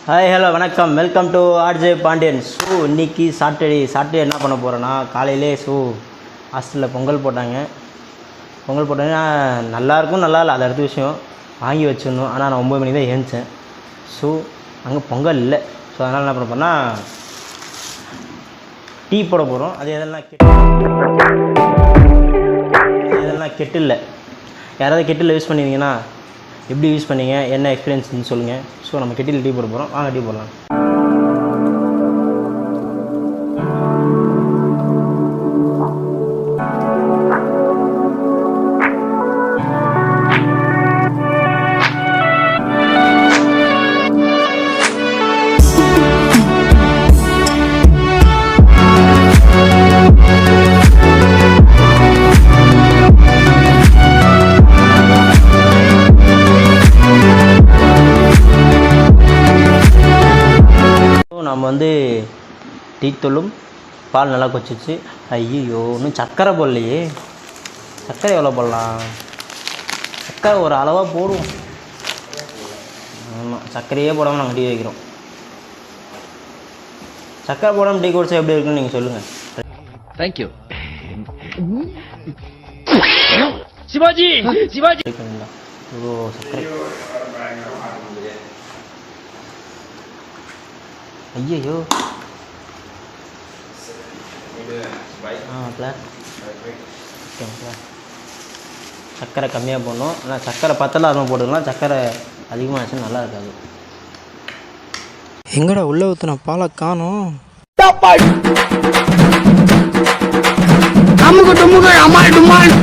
Hi hello வணக்கம், welcome to RJ Pandian. இன்றைக்கி Saturday என்ன பண்ண போகிறேன்னா, காலையிலே ஹாஸ்டலில் பொங்கல் போட்டாங்க. நல்லாயிருக்கும் நல்லா இல்லை, அது அடுத்த விஷயம். வாங்கி வச்சிடணும். ஆனால் நான் 9 மணிக்கு தான் ஏந்திச்சேன். அங்கே பொங்கல் இல்லை. அதனால் என்ன பண்ண போகிறேன்னா, டீ போட போகிறோம். அது எதெல்லாம் கெட்டில் யாராவது கெட்டில் யூஸ் பண்ணியிருந்தீங்கன்னா எப்படி யூஸ் பண்ணீங்க, என்ன எக்ஸ்பீரியன்ஸ்னு சொல்லுங்கள். நம்ம கெட்டில் டீ போட போகிறோம். வாங்க டீ போடலாம். நம்ம டீ தூளும் பால் நல்லா கொச்சிச்சு. ஐயோ, இன்னும் சர்க்கரை போடலையே. சர்க்கரை எவ்வளோ போடலாம்? சர்க்கரை ஒரு அளவாக போடுவோம். ஆமாம், சர்க்கரையே போடாமல் நாங்கள் டீ வைக்கிறோம். சர்க்கரை போடாமல் டீ குடிச்சா எப்படி இருக்குன்னு நீங்கள் சொல்லுங்கள். தேங்க்யூ சிவாஜி. ஓ, சர்க்கரை. ஐயோ, சர்க்கரை கம்மியாக போடணும். ஆனால் சர்க்கரை பத்தல அருமை போட்டுக்கலாம். சர்க்கரை அதிகமாக ஆச்சு நல்லா இருக்காது. எங்கடா உள்ள ஊற்றின பாலை காணோம். அம்முக்கு டும்முக்கு அம்மாள் டும்மாள்.